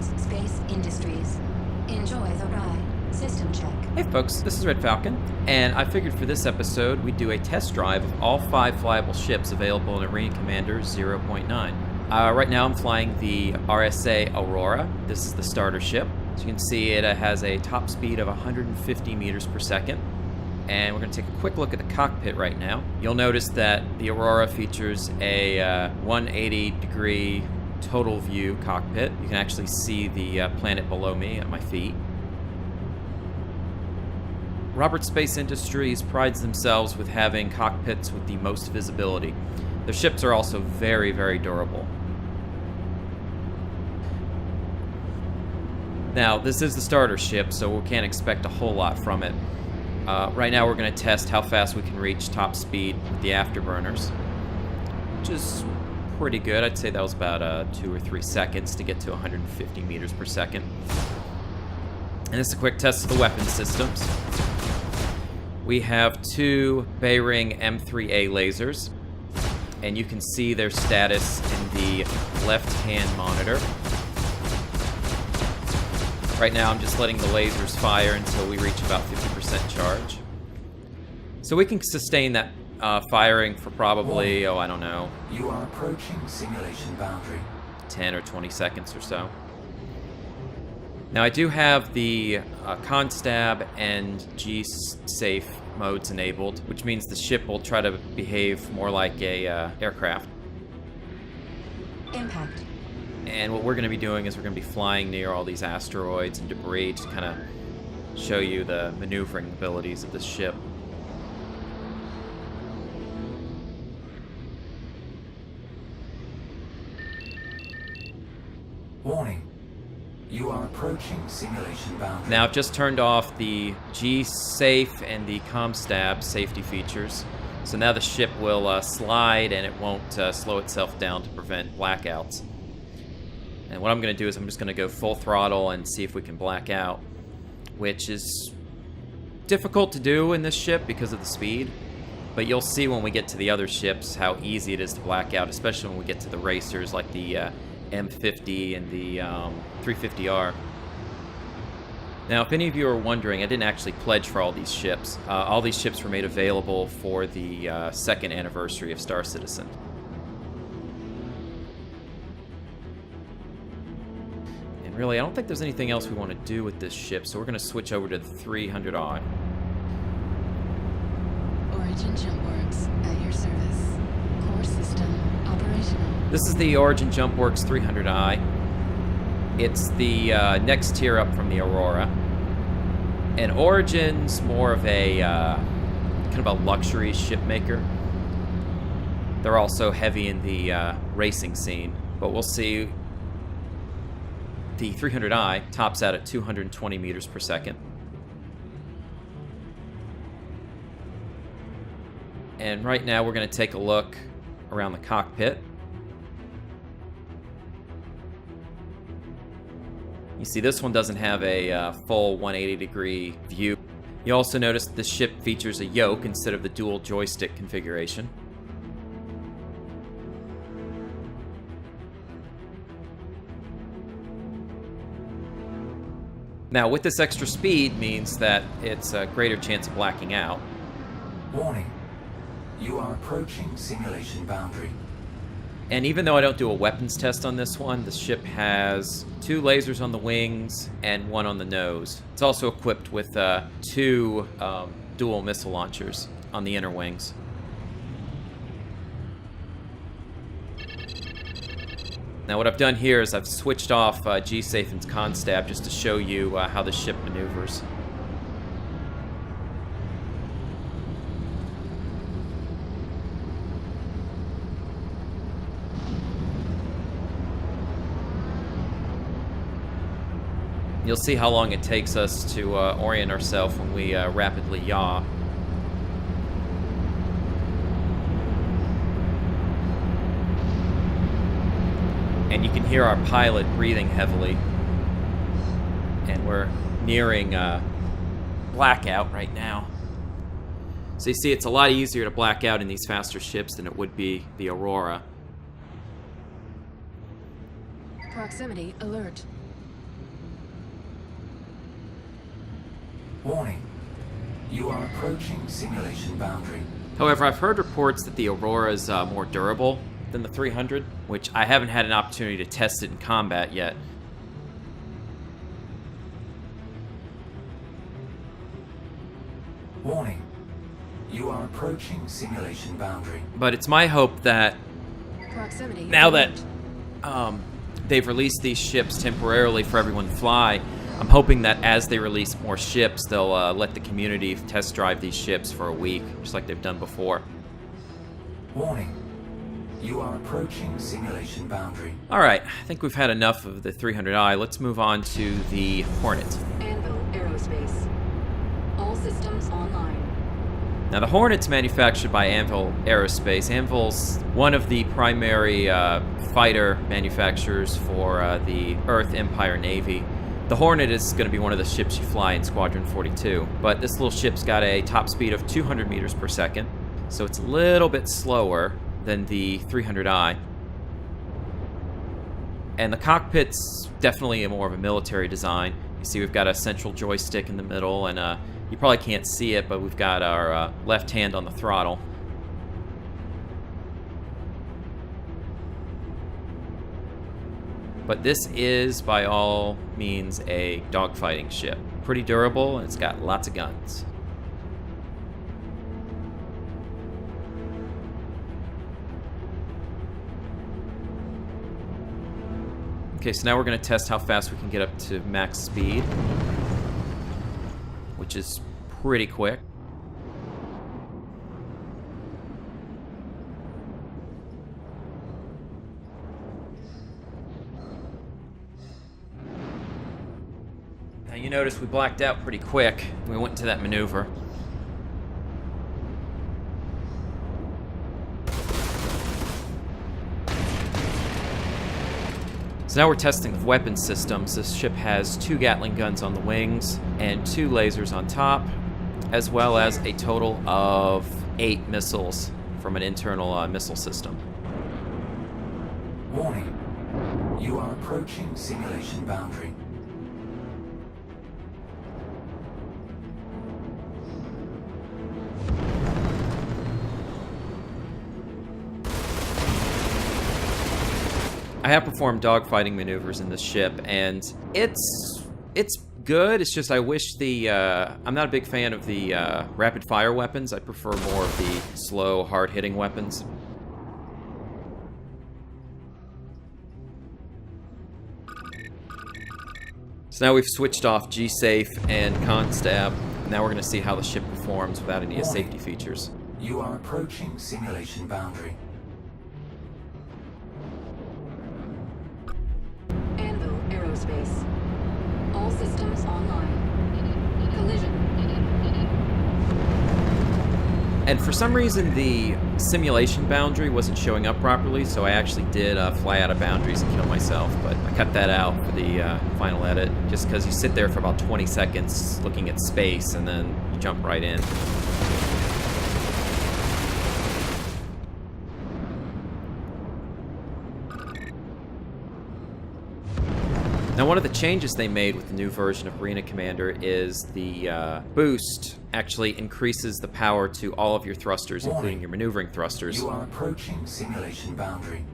Roberts Space Industries. Enjoy the ride. System check. Hey folks, this is RedFalcon, and I figured for this episode we'd do a test drive of all 5 flyable ships available in Arena Commander 0.9. Right now I'm flying the RSA Aurora. This is the starter ship. As you can see, it has a top speed of 150 meters per second. And we're going to take a quick look at the cockpit right now. You'll notice that the Aurora features a 180-degree total view cockpit. You can actually see the planet below me at my feet. Roberts Space Industries prides themselves with having cockpits with the most visibility. Their ships are also very, very durable. Now, this is the starter ship, so we can't expect a whole lot from it. Right now we're going to test how fast we can reach top speed with the afterburners, which is pretty good. I'd say that was about 2 or 3 seconds to get to 150 meters per second. And this is a quick test of the weapon systems. We have 2 Bayring M3A lasers, and you can see their status in the left-hand monitor. Right now I'm just letting the lasers fire until we reach about 50% charge. So we can sustain that firing for probably, I don't know. You are approaching simulation boundary. 10 or 20 seconds or so. Now I do have the Constab and G-Safe modes enabled, which means the ship will try to behave more like a aircraft. Impact. And what we're going to be doing is we're going to be flying near all these asteroids and debris to kind of show you the maneuvering abilities of this ship. Warning. You are approaching simulation boundary. Now I've just turned off the G-Safe and the Constab safety features. So now the ship will slide and it won't slow itself down to prevent blackouts. And what I'm going to do is I'm just going to go full throttle and see if we can black out, which is difficult to do in this ship because of the speed. But you'll see when we get to the other ships how easy it is to black out, especially when we get to the racers like the M50 and the 350R. Now, if any of you are wondering, I didn't actually pledge for all these ships. All these ships were made available for the 2nd anniversary of Star Citizen. And really, I don't think there's anything else we want to do with this ship, so we're going to switch over to the 300i. Origin Jump Works at your service. Core system operational. This is the Origin Jump Works 300i. It's the next tier up from the Aurora. And Origin's more of a kind of a luxury ship maker. They're also heavy in the racing scene, but we'll see. The 300i tops out at 220 meters per second. And right now we're going to take a look around the cockpit. You see, this one doesn't have a full 180-degree view. You also notice that the ship features a yoke instead of the dual joystick configuration. Now, with this extra speed means that it's a greater chance of blacking out. Warning. You are approaching simulation boundary. And even though I don't do a weapons test on this one, the ship has 2 lasers on the wings and 1 on the nose. It's also equipped with 2 dual missile launchers on the inner wings. Now what I've done here is I've switched off G-Safe and Constab just to show you how the ship maneuvers. You'll see how long it takes us to orient ourselves when we rapidly yaw. And you can hear our pilot breathing heavily. And we're nearing blackout right now. So you see, it's a lot easier to black out in these faster ships than it would be the Aurora. Proximity alert. Warning. You are approaching simulation boundary. However, I've heard reports that the Aurora is more durable than the 300, which I haven't had an opportunity to test it in combat yet. Warning. You are approaching simulation boundary. But it's my hope that Proximity. now that they've released these ships temporarily for everyone to fly, I'm hoping that as they release more ships, they'll let the community test drive these ships for a week, just like they've done before. Warning. You are approaching simulation boundary. Alright, I think we've had enough of the 300i. Let's move on to the Hornet. Anvil Aerospace. All systems online. Now, the Hornet's manufactured by Anvil Aerospace. Anvil's one of the primary fighter manufacturers for the Earth Empire Navy. The Hornet is going to be one of the ships you fly in Squadron 42, but this little ship's got a top speed of 200 meters per second, so it's a little bit slower than the 300i. And the cockpit's definitely more of a military design. You see we've got a central joystick in the middle, and you probably can't see it, but we've got our left hand on the throttle. But this is, by all means, a dogfighting ship. Pretty durable, and it's got lots of guns. Okay, so now we're going to test how fast we can get up to max speed, which is pretty quick. Now you notice we blacked out pretty quick. We went into that maneuver. So now we're testing the weapon systems. This ship has 2 Gatling guns on the wings and 2 lasers on top, as well as a total of 8 missiles from an internal missile system. Warning. You are approaching simulation boundary. I have performed dogfighting maneuvers in this ship, and it's good. It's just I wish I'm not a big fan of the rapid fire weapons. I prefer more of the slow, hard-hitting weapons. So now we've switched off G-Safe and Constab. Now we're going to see how the ship performs without any safety features. You are approaching simulation boundary. Anvil Aerospace. All systems online. Collision. And for some reason, the simulation boundary wasn't showing up properly, so I actually did fly out of boundaries and kill myself, but I cut that out for the final edit, just because you sit there for about 20 seconds looking at space, and then you jump right in. Now, one of the changes they made with the new version of Arena Commander is the boost actually increases the power to all of your thrusters, including your maneuvering thrusters. You are approaching simulation boundary.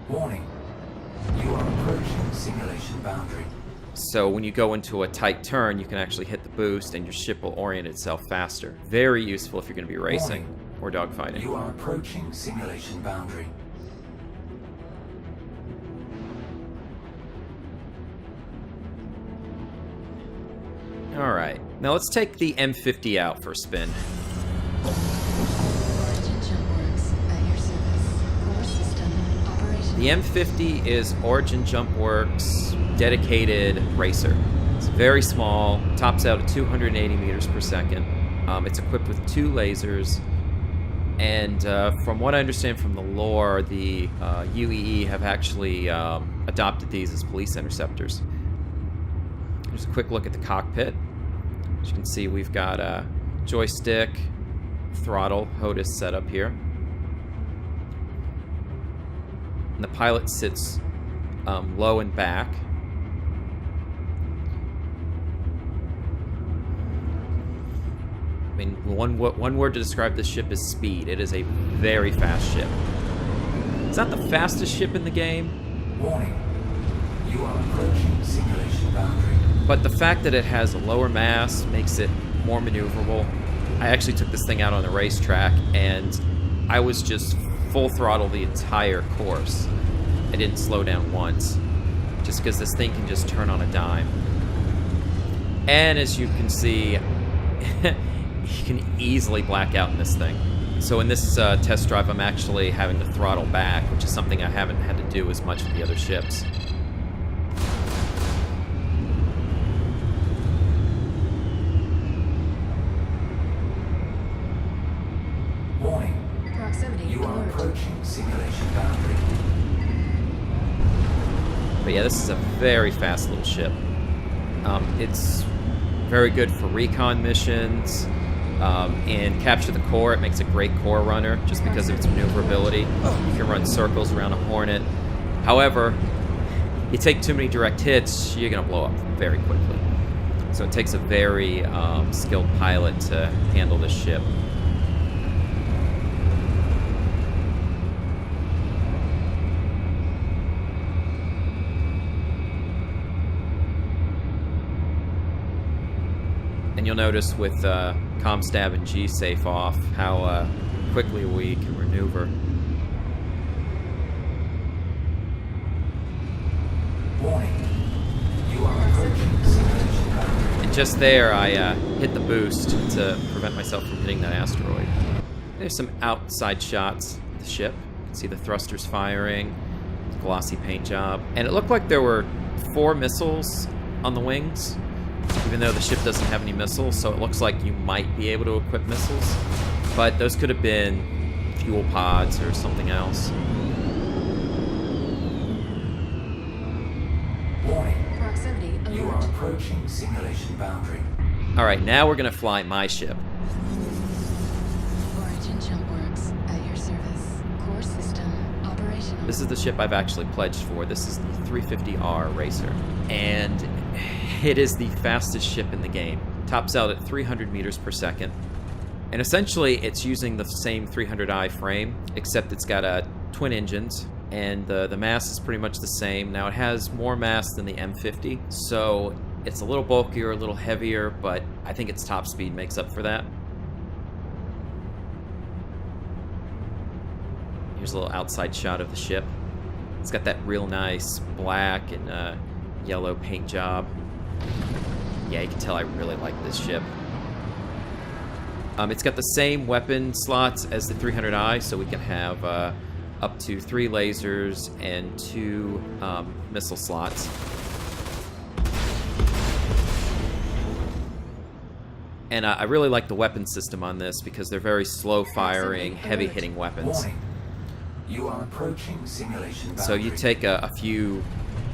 Warning. You are approaching simulation boundary. So when you go into a tight turn, you can actually hit the boost and your ship will orient itself faster. Very useful if you're going to be racing or dogfighting. You are approaching simulation boundary. Alright, now let's take the M50 out for a spin. Origin jump works at your service. Core system operational. The M50 is Origin Jump Works dedicated racer. It's very small, tops out at 280 meters per second. It's equipped with 2 lasers, and from what I understand from the lore, the UEE have actually adopted these as police interceptors. Here's a quick look at the cockpit. As you can see, we've got a joystick, throttle, HOTAS set up here. And the pilot sits low and back. mean, one word to describe this ship is speed. It is a very fast ship. It's not the fastest ship in the game. Warning. You are approaching simulation boundary. But the fact that it has a lower mass makes it more maneuverable. I actually took this thing out on the racetrack, and I was just full throttle the entire course. I didn't slow down once, just because this thing can just turn on a dime. And as you can see, you can easily black out in this thing. So in this test drive, I'm actually having to throttle back, which is something I haven't had to do as much with the other ships. Warning. Proximity You are alert. approaching simulation boundary. But yeah, this is a very fast little ship. It's very good for recon missions. In Capture the Core, it makes a great core runner just because of its maneuverability. You can run circles around a Hornet. However, you take too many direct hits, you're going to blow up very quickly. So it takes a very skilled pilot to handle this ship. And you'll notice with ComStab and G-Safe off how quickly we can maneuver. Warning. You are approaching simulation boundary. And just there, I hit the boost to prevent myself from hitting that asteroid. There's some outside shots of the ship. You can see the thrusters firing, glossy paint job. And it looked like there were 4 missiles on the wings, even though the ship doesn't have any missiles, so it looks like you might be able to equip missiles. But those could have been fuel pods or something else. Warning. Proximity You are alert. approaching simulation boundary. Alright, now we're gonna fly my ship. Origin Jumpworks at your service. Core system operational. This is the ship I've actually pledged for. This is the 350R Racer. And it is the fastest ship in the game. Tops out at 300 meters per second. And essentially, it's using the same 300i frame, except it's got twin engines, and the mass is pretty much the same. Now, it has more mass than the M50, so it's a little bulkier, a little heavier, but I think its top speed makes up for that. Here's a little outside shot of the ship. It's got that real nice black and yellow paint job. Yeah, you can tell I really like this ship. It's got the same weapon slots as the 300i, so we can have up to 3 lasers and 2 missile slots. And I really like the weapon system on this because they're very slow-firing, heavy-hitting weapons. Warning. You are approaching simulation boundary. So you take a few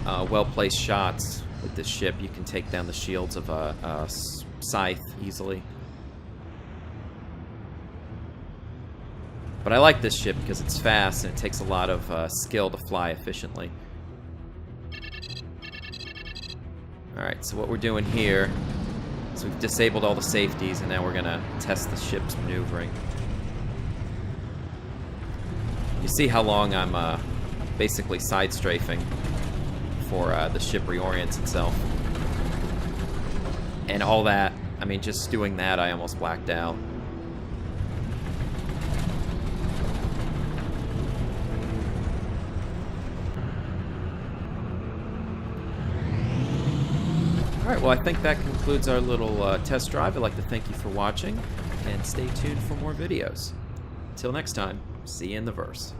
well-placed shots with this ship, you can take down the shields of a scythe easily. But I like this ship because it's fast and it takes a lot of skill to fly efficiently. Alright, so what we're doing here is we've disabled all the safeties and now we're gonna test the ship's maneuvering. You see how long I'm basically side strafing before the ship reorients itself. And all that, I mean, just doing that, I almost blacked out. Alright, well, I think that concludes our little test drive. I'd like to thank you for watching, and stay tuned for more videos. Till next time, see you in the verse.